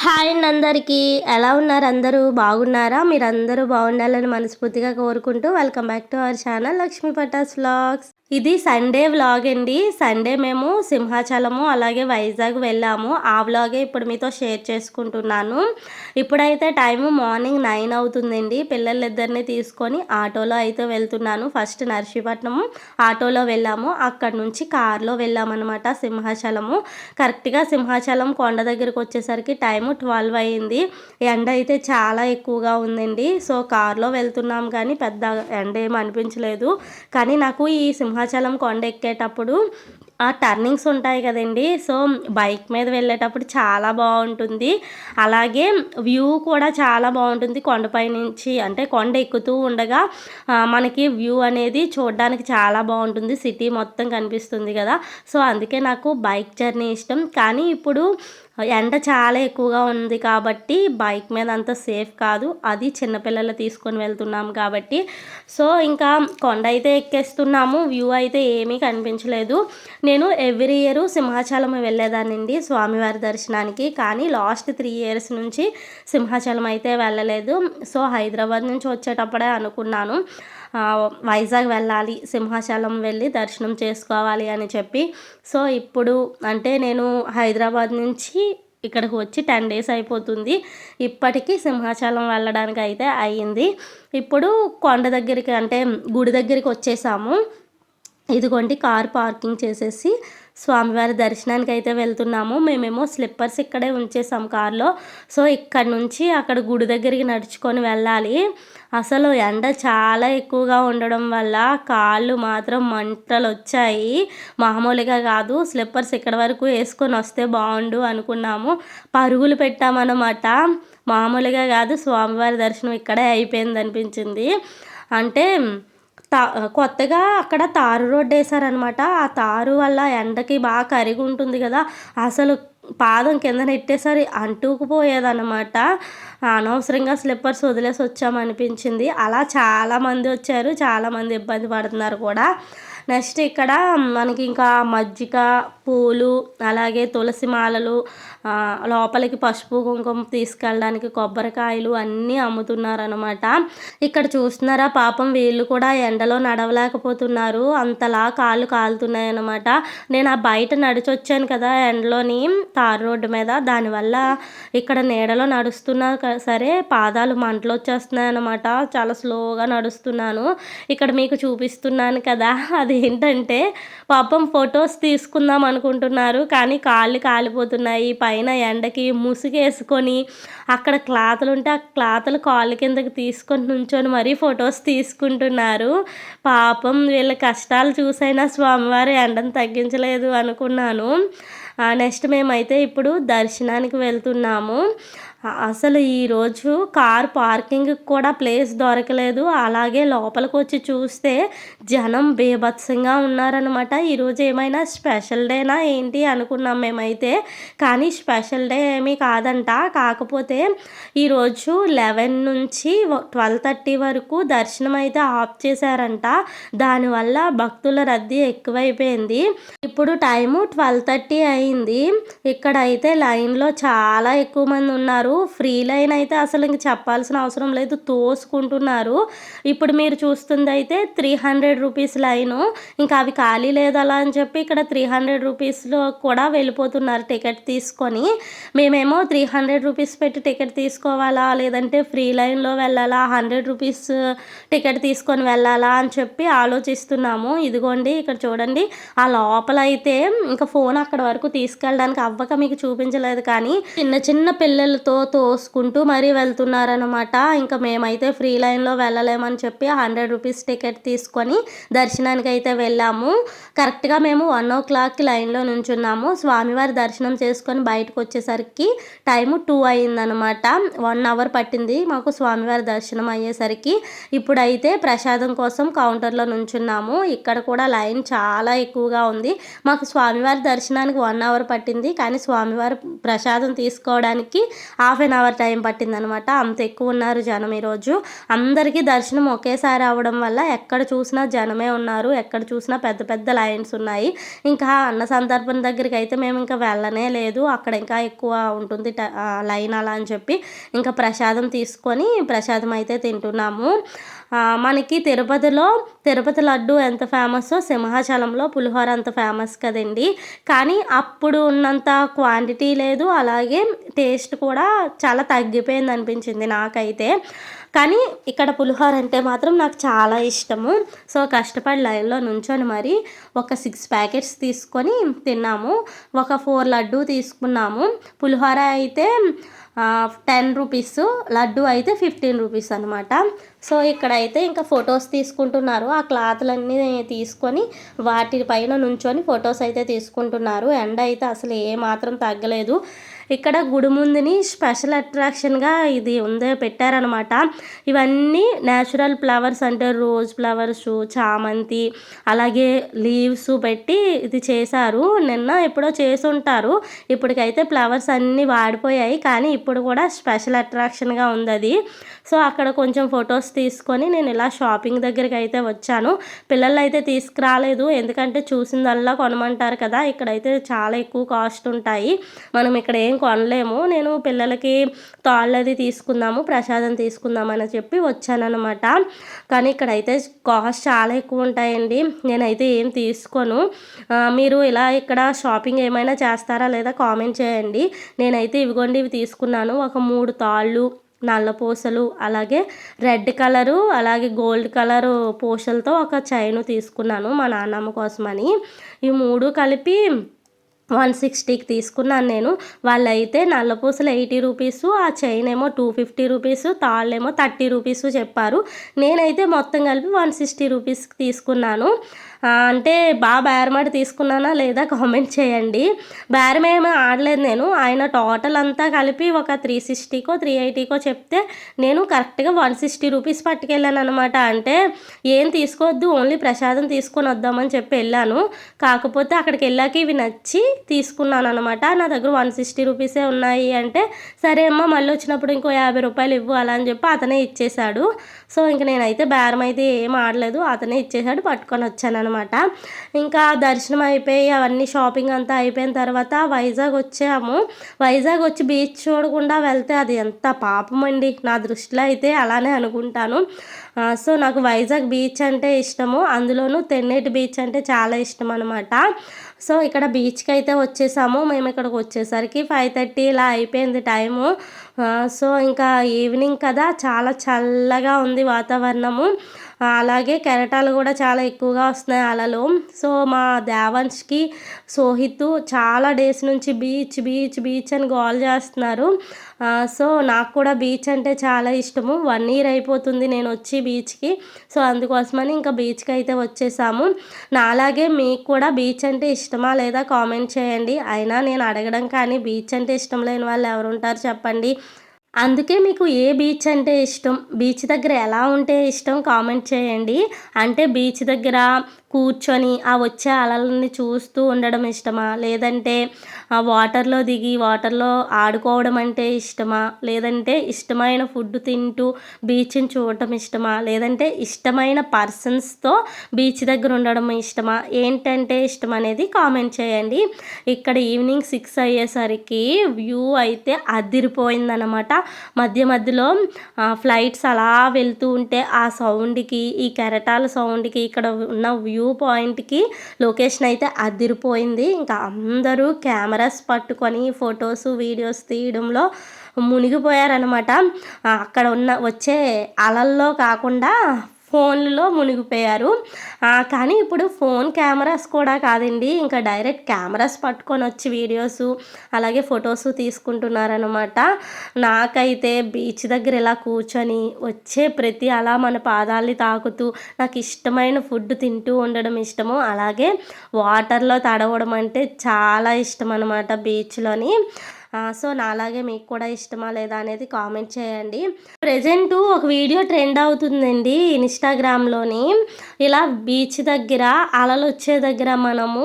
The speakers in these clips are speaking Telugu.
హాయ్ అండి అందరికీ. ఎలా ఉన్నారు? అందరూ బాగున్నారా? మీరందరూ బాగుండాలని మనస్ఫూర్తిగా కోరుకుంటూ welcome back to our channel Lakshmi Patas vlogs. ఇది సండే వ్లాగ్ అండి. సండే మేము సింహాచలము అలాగే వైజాగ్ వెళ్ళాము. ఆ వ్లాగే ఇప్పుడు మీతో షేర్ చేసుకుంటున్నాను. ఇప్పుడైతే టైము మార్నింగ్ 9 అవుతుందండి. పిల్లలిద్దరిని తీసుకొని ఆటోలో అయితే వెళ్తున్నాను. ఫస్ట్ నర్సీపట్నం ఆటోలో వెళ్ళాము. అక్కడ నుంచి కార్లో వెళ్ళామన్నమాట సింహాచలము. కరెక్ట్గా సింహాచలం కొండ దగ్గరికి వచ్చేసరికి టైము 12 అయింది. ఎండ అయితే చాలా ఎక్కువగా ఉందండి. సో కార్లో వెళ్తున్నాం కానీ పెద్ద ఎండ ఏమి అనిపించలేదు. కానీ నాకు ఈ సింహాచలం కొండ ఎక్కేటప్పుడు ఆ టర్నింగ్స్ ఉంటాయి కదండి. సో బైక్ మీద వెళ్ళేటప్పుడు చాలా బాగుంటుంది. అలాగే వ్యూ కూడా చాలా బాగుంటుంది. కొండపై నుంచి అంటే కొండ ఎక్కుతూ ఉండగా మనకి వ్యూ అనేది చూడడానికి చాలా బాగుంటుంది. సిటీ మొత్తం కనిపిస్తుంది కదా. సో అందుకే నాకు బైక్ జర్నీ ఇష్టం. కానీ ఇప్పుడు ఎండ చాలా ఎక్కువగా ఉంది కాబట్టి బైక్ మీద అంత సేఫ్ కాదు. అది చిన్నపిల్లలు తీసుకొని వెళ్తున్నాం కాబట్టి. సో ఇంకా కొండ అయితే ఎక్కేస్తున్నాము. వ్యూ అయితే ఏమీ కనిపించలేదు. నేను ఎవ్రీ ఇయర్ సింహాచలం వెళ్ళేదానండి స్వామివారి దర్శనానికి. కానీ లాస్ట్ 3 ఇయర్స్ నుంచి సింహాచలం అయితే వెళ్ళలేదు. సో హైదరాబాద్ నుంచి వచ్చేటప్పుడే అనుకున్నాను వైజాగ్ వెళ్ళాలి, సింహాచలం వెళ్ళి దర్శనం చేసుకోవాలి అని చెప్పి. సో ఇప్పుడు అంటే నేను హైదరాబాద్ నుంచి ఇక్కడికి వచ్చి 10 డేస్ అయిపోతుంది. ఇప్పటికీ సింహాచలం వెళ్ళడానికి అయితే అయ్యింది. ఇప్పుడు కొండ దగ్గరికి అంటే గుడి దగ్గరికి వచ్చేసాము. ఇదిగోండి కార్ పార్కింగ్ చేసేసి స్వామివారి దర్శనానికి అయితే వెళ్తున్నాము. మేమేమో స్లిప్పర్స్ ఇక్కడే ఉంచేసాం కార్లో. సో ఇక్కడ నుంచి అక్కడ గుడి దగ్గరికి నడుచుకొని వెళ్ళాలి. అసలు ఎండ చాలా ఎక్కువగా ఉండడం వల్ల కాళ్ళు మాత్రం మంటలు వచ్చాయి. మామూలుగా కాదు. స్లిప్పర్స్ ఇక్కడ వరకు వేసుకొని వస్తే బాగుండు అనుకున్నాము. పరుగులు పెట్టామన్నమాట. మామూలుగా కాదు. స్వామివారి దర్శనం ఇక్కడే అయిపోయింది అనిపించింది. అంటే కొత్తగా అక్కడ తారు రోడ్డు వేసారనమాట. ఆ తారు వల్ల ఎండకి బాగా కరిగి ఉంటుంది కదా. అసలు పాదం కింద నెట్టేసరి అంటుకుపోయేదన్నమాట. అనవసరంగా స్లిప్పర్స్ వదిలేసి వచ్చామనిపించింది. అలా చాలామంది వచ్చారు. చాలామంది ఇబ్బంది పడుతున్నారు కూడా. నెక్స్ట్ ఇక్కడ మనకి ఇంకా మజ్జిగ, పూలు, అలాగే తులసి మాలలు, లోపలికి పసుపు కుంకుమ తీసుకెళ్ళడానికి కొబ్బరికాయలు అన్నీ అమ్ముతున్నారనమాట. ఇక్కడ చూస్తున్నారా పాపం వీళ్ళు కూడా ఎండలో నడవలేకపోతున్నారు. అంతలా కాళ్ళు కాలుతున్నాయి అనమాట. నేను ఆ బయట నడిచొచ్చాను కదా ఎండలోని తారు రోడ్డు మీద. దానివల్ల ఇక్కడ నీడలో నడుస్తున్నా సరే పాదాలు మంటలు వచ్చేస్తున్నాయి అనమాట. చాలా స్లోగా నడుస్తున్నాను. ఇక్కడ మీకు చూపిస్తున్నాను కదా. అదేంటంటే పాపం ఫొటోస్ తీసుకుందాం అనుకుంటున్నారు కానీ కాళ్ళు కాలిపోతున్నాయి. పైన ఎండకి ముసుగేసుకొని అక్కడ క్లాతులు ఉంటే ఆ క్లాతులు కాళ్ళ కిందకి తీసుకొని నుంచొని మరీ ఫొటోస్ తీసుకుంటున్నారు. పాపం వీళ్ళ కష్టాలు చూసైనా స్వామివారి ఎండను తగ్గించలేదు అనుకున్నాను. నెక్స్ట్ మేమైతే ఇప్పుడు దర్శనానికి వెళ్తున్నాము. అసలు ఈరోజు కార్ పార్కింగ్ కూడా ప్లేస్ దొరకలేదు. అలాగే లోపలికి వచ్చి చూస్తే జనం బీభత్సంగా ఉన్నారనమాట. ఈరోజు ఏమైనా స్పెషల్ డేనా ఏంటి అనుకున్నాం మేమైతే. కానీ స్పెషల్ డే ఏమీ కాదంట. కాకపోతే ఈరోజు 11 నుంచి 12:30 వరకు దర్శనం అయితే ఆఫ్ చేశారంట. దానివల్ల భక్తుల రద్దీ ఎక్కువైపోయింది. ఇప్పుడు టైము 12:30 అయింది. ఇక్కడైతే లైన్లో చాలా ఎక్కువ మంది ఉన్నారు. ఫ్రీ లైన్ అయితే అసలు ఇంక చెప్పాల్సిన అవసరం లేదు. తోసుకుంటున్నారు. ఇప్పుడు మీరు చూస్తుంది అయితే 300 రూపీస్ లైను. ఇంకా అవి ఖాళీ లేదు అలా అని చెప్పి ఇక్కడ 300 రూపీస్లో కూడా వెళ్ళిపోతున్నారు టికెట్ తీసుకొని. మేమేమో 300 రూపీస్ పెట్టి టికెట్ తీసుకోవాలా లేదంటే ఫ్రీ లైన్లో వెళ్ళాలా, 100 రూపీస్ టికెట్ తీసుకొని వెళ్ళాలా అని చెప్పి ఆలోచిస్తున్నాము. ఇదిగోండి ఇక్కడ చూడండి. ఆ లోపల అయితే ఇంకా ఫోన్ అక్కడ వరకు తీసుకెళ్ళడానికి అవ్వక మీకు చూపించలేదు. కానీ చిన్న చిన్న పిల్లలతో తోసుకుంటూ మరీ వెళ్తున్నారనమాట. ఇంకా మేమైతే ఫ్రీ లైన్లో వెళ్ళలేమని చెప్పి 100 రూపీస్ టికెట్ తీసుకొని దర్శనానికి అయితే వెళ్ళాము. కరెక్ట్గా మేము 1 o'clock లైన్లో నుంచున్నాము. స్వామివారి దర్శనం చేసుకొని బయటకు వచ్చేసరికి టైము 2 అయిందనమాట. 1 hour పట్టింది మాకు స్వామివారి దర్శనం అయ్యేసరికి. ఇప్పుడైతే ప్రసాదం కోసం కౌంటర్లో నుంచున్నాము. ఇక్కడ కూడా లైన్ చాలా ఎక్కువగా ఉంది. మాకు స్వామివారి దర్శనానికి 1 hour పట్టింది. కానీ స్వామివారి ప్రసాదం తీసుకోవడానికి హాఫ్ అన్ అవర్ టైం పట్టిందనమాట. అంత ఎక్కువ ఉన్నారు జనం ఈరోజు. అందరికీ దర్శనం ఒకేసారి అవ్వడం వల్ల ఎక్కడ చూసినా జనమే ఉన్నారు, ఎక్కడ చూసినా పెద్ద పెద్ద లైన్స్ ఉన్నాయి. ఇంకా అన్న సందర్భం దగ్గరికి అయితే మేము ఇంకా వెళ్ళనే లేదు, అక్కడ ఇంకా ఎక్కువ ఉంటుంది లైన్ అలా అని చెప్పి ఇంకా ప్రసాదం తీసుకొని ప్రసాదం అయితే తింటున్నాము. మనకి తిరుపతి లడ్డు ఎంత ఫేమస్సో సింహాచలంలో పులిహోర అంత ఫేమస్ కదండి. కానీ అప్పుడు ఉన్నంత క్వాంటిటీ లేదు, అలాగే టేస్ట్ కూడా చాలా తగ్గిపోయింది అనిపించింది నాకైతే. కానీ ఇక్కడ పులిహోర అంటే మాత్రం నాకు చాలా ఇష్టము. సో కష్టపడి లైన్లో నుంచొని మరి ఒక 6 ప్యాకెట్స్ తీసుకొని తిన్నాము. ఒక 4 లడ్డు తీసుకున్నాము. పులిహోర అయితే 10 రూపీస్, లడ్డు అయితే 15 రూపీస్ అనమాట. సో ఇక్కడైతే ఇంకా ఫొటోస్ తీసుకుంటున్నారు. ఆ క్లాత్లన్నీ తీసుకొని వాటిపైన నుంచొని ఫొటోస్ అయితే తీసుకుంటున్నారు. ఎండ అయితే అసలు ఏమాత్రం తగ్గలేదు. ఇక్కడ గుడి ముందుని స్పెషల్ అట్రాక్షన్గా ఇది ఉందే పెట్టారనమాట. ఇవన్నీ న్యాచురల్ ఫ్లవర్స్ అంటే రోజ్ ఫ్లవర్స్, చామంతి, అలాగే లీవ్స్ పెట్టి ఇది చేశారు. నిన్న ఎప్పుడో చేసుంటారు, ఇప్పటికైతే ఫ్లవర్స్ అన్నీ వాడిపోయాయి. కానీ ఇప్పుడు కూడా స్పెషల్ అట్రాక్షన్గా ఉంది అది. సో అక్కడ కొంచెం ఫొటోస్ తీసుకొని నేను ఇలా షాపింగ్ దగ్గరికి అయితే వచ్చాను. పిల్లలు అయితే తీసుకురాలేదు, ఎందుకంటే చూసిందల్లా కొనమంటారు కదా. ఇక్కడైతే చాలా ఎక్కువ కాస్ట్ ఉంటాయి, మనం ఇక్కడ ఏం కొనలేము. నేను పిల్లలకి తాళ్ళది తీసుకుందాము, ప్రసాదం తీసుకుందామని చెప్పి వచ్చానమాట. కానీ ఇక్కడైతే కాస్ట్ చాలా ఎక్కువ ఉంటాయండి. నేనైతే ఏం తీసుకోను. మీరు ఇలా ఇక్కడ షాపింగ్ ఏమైనా చేస్తారా లేదా కామెంట్ చేయండి. నేనైతే ఇవిగోండి ఇవి తీసుకున్నాను. ఒక 3 తాళ్ళు, నల్ల పూసలు, అలాగే రెడ్ కలరు, అలాగే గోల్డ్ కలరు పూసలతో ఒక చైను తీసుకున్నాను మా నాన్నమ్మ కోసమని. ఈ 3 కలిపి 160కి తీసుకున్నాను నేను. వాళ్ళైతే నల్ల పూసలు 80 రూపీసు, ఆ చైన్ ఏమో 250 రూపీసు, తాళ్ళేమో 30 రూపీసు చెప్పారు. నేనైతే మొత్తం కలిపి 160 రూపీస్కి తీసుకున్నాను. అంటే బాగా బేరమాడి తీసుకున్నానా లేదా కామెంట్ చేయండి. బేరం ఏమీ ఆడలేదు నేను. ఆయన టోటల్ అంతా కలిపి ఒక 360కో 380కో చెప్తే నేను కరెక్ట్గా 160 రూపీస్ పట్టుకెళ్ళాను అనమాట. అంటే ఏం తీసుకోవద్దు, ఓన్లీ ప్రసాదం తీసుకొని వద్దామని చెప్పి వెళ్ళాను. కాకపోతే అక్కడికి వెళ్ళాక ఇవి నచ్చి తీసుకున్నాను అనమాట. నా దగ్గర 160 రూపీసే ఉన్నాయి అంటే, సరే అమ్మ మళ్ళీ వచ్చినప్పుడు ఇంకో 50 రూపాయలు ఇవ్వు అలా అని చెప్పి అతనే ఇచ్చేశాడు. సో ఇంక నేనైతే బేరం అయితే ఏం ఆడలేదు, అతనే ఇచ్చేసాడు, పట్టుకొని వచ్చాను అనమాట. ఇంకా దర్శనం అయిపోయి అవన్నీ షాపింగ్ అంతా అయిపోయిన తర్వాత వైజాగ్ వచ్చాము. వైజాగ్ వచ్చి బీచ్ చూడకుండా వెళ్తే అది ఎంత పాపం అండి, నా దృష్టిలో అయితే అలానే అనుకుంటాను. సో నాకు వైజాగ్ బీచ్ అంటే ఇష్టము, అందులోనూ తెన్నేటి బీచ్ అంటే చాలా ఇష్టం అనమాట. సో ఇక్కడ బీచ్కి అయితే వచ్చేసాము. మేము ఇక్కడికి వచ్చేసరికి 5:30 ఇలా అయిపోయింది టైము. సో ఇంకా ఈవినింగ్ కదా, చాలా చల్లగా ఉంది వాతావరణము. అలాగే కెరటాలు కూడా చాలా ఎక్కువగా వస్తున్నాయి అలలు. సో మా దేవాన్ష్కి, సోహిత్ చాలా డేస్ నుంచి బీచ్ బీచ్ బీచ్ అని గోల్ చేస్తున్నారు. సో నాకు కూడా బీచ్ అంటే చాలా ఇష్టము. 1 ఇయర్ అయిపోతుంది నేను వచ్చి బీచ్కి. సో అందుకోసమని ఇంకా బీచ్కి అయితే వచ్చేసాము. నాలాగే మీకు కూడా బీచ్ అంటే ఇష్టమా లేదా కామెంట్ చేయండి. అయినా నేను అడగడం కానీ బీచ్ అంటే ఇష్టం లేని వాళ్ళు ఎవరు ఉంటారు చెప్పండి. అందుకే మీకు ఏ బీచ్ అంటే ఇష్టం, బీచ్ దగ్గర ఎలా ఉంటే ఇష్టం కామెంట్ చేయండి. అంటే బీచ్ దగ్గర కూర్చొని ఆ వచ్చే అలలని చూస్తూ ఉండడం ఇష్టమా, లేదంటే ఆ వాటర్లో దిగి వాటర్లో ఆడుకోవడం అంటే ఇష్టమా, లేదంటే ఇష్టమైన ఫుడ్ తింటూ బీచ్ని చూడటం ఇష్టమా, లేదంటే ఇష్టమైన పర్సన్స్తో బీచ్ దగ్గర ఉండడం ఇష్టమా, ఏంటంటే ఇష్టం అనేది కామెంట్ చేయండి. ఇక్కడ ఈవినింగ్ 6 అయ్యేసరికి వ్యూ అయితే అదిరిపోయిందనమాట. మధ్య మధ్యలో ఫ్లైట్స్ అలా వెళ్తూ ఉంటే ఆ సౌండ్కి, ఈ కెరటాల సౌండ్కి, ఇక్కడ ఉన్న వ్యూ పాయింట్కి లొకేషన్ అయితే అదిరిపోయింది. ఇంకా అందరూ కెమెరాస్ పట్టుకొని ఫొటోస్ వీడియోస్ తీయడంలో మునిగిపోయారనమాట. అక్కడ వచ్చే అలల్లో కాకుండా ఫోన్లో మునిగిపోయారు. కానీ ఇప్పుడు ఫోన్ కెమెరాస్ కూడా కాదండి, ఇంకా డైరెక్ట్ కెమెరాస్ పట్టుకొని వచ్చి వీడియోస్ అలాగే ఫొటోస్ తీసుకుంటున్నారనమాట. నాకైతే బీచ్ దగ్గర ఇలా కూర్చొని వచ్చే ప్రతి అలా మన పాదాలని తాకుతూ నాకు ఇష్టమైన ఫుడ్ తింటూ ఉండడం ఇష్టము. అలాగే వాటర్లో తడవడం అంటే చాలా ఇష్టం అనమాట బీచ్లోని. సో నాలాగే మీకు కూడా ఇష్టమా లేదా అనేది కామెంట్ చేయండి. ప్రజెంట్ ఒక వీడియో ట్రెండ్ అవుతుందండి ఇన్స్టాగ్రామ్లోని. ఇలా బీచ్ దగ్గర అలలు వచ్చే దగ్గర మనము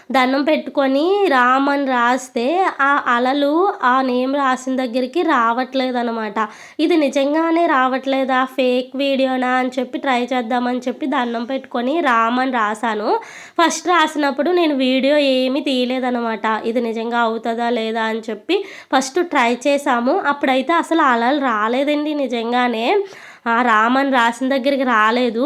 దండం పెట్టుకొని రామ్ అని రాస్తే ఆ అలలు ఆ నేమ్ రాసిన దగ్గరికి రావట్లేదనమాట. ఇది నిజంగానే రావట్లేదా, ఫేక్ వీడియోనా అని చెప్పి ట్రై చేద్దామని చెప్పి దండం పెట్టుకొని రామ్ అని రాశాను. ఫస్ట్ రాసినప్పుడు నేను వీడియో ఏమీ తీయలేదనమాట. ఇది నిజంగా అవుతుందా లేదా అని చెప్పి ఫస్ట్ ట్రై చేసాము. అప్పుడైతే అసలు అలలు రాలేదండి నిజంగానే. ఆ రామన్ రాసిన దగ్గరికి రాలేదు.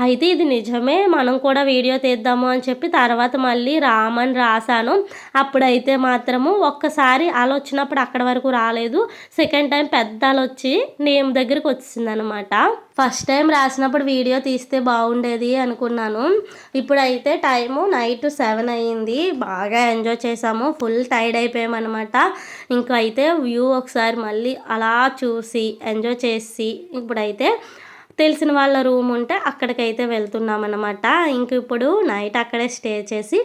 అయితే ఇది నిజమే, మనం కూడా వీడియో తీద్దాము అని చెప్పి తర్వాత మళ్ళీ రామన్ రాశాను. అప్పుడైతే మాత్రము ఒక్కసారి అలా వచ్చినప్పుడు అక్కడ వరకు రాలేదు. సెకండ్ టైం పెద్ద అల వచ్చి నేమ్ దగ్గరికి వచ్చిందనమాట. ఫస్ట్ టైం రాసినప్పుడు వీడియో తీస్తే బాగుండేది అనుకున్నాను. ఇప్పుడైతే టైము నైట్ 7 అయ్యింది. బాగా ఎంజాయ్ చేసాము, ఫుల్ టైర్డ్ అయిపోయామన్నమాట. ఇంకా అయితే వ్యూ ఒకసారి మళ్ళీ అలా చూసి ఎంజాయ్ చేసి ఇప్పుడైతే తెలిసిన వాళ్ళ రూమ్ ఉంటే అక్కడికైతే వెళ్తున్నామన్నమాట. ఇంక ఇప్పుడు నైట్ అక్కడే స్టే చేసి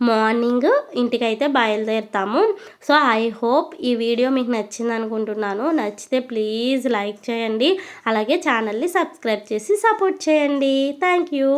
మార్నింగ్ ఇంటికైతే బయలుదేరుతాము. సో ఐ హోప్ ఈ వీడియో మీకు నచ్చింది అనుకుంటున్నాను. నచ్చితే ప్లీజ్ లైక్ చేయండి, అలాగే ఛానల్ని సబ్స్క్రైబ్ చేసి సపోర్ట్ చేయండి. Thank you.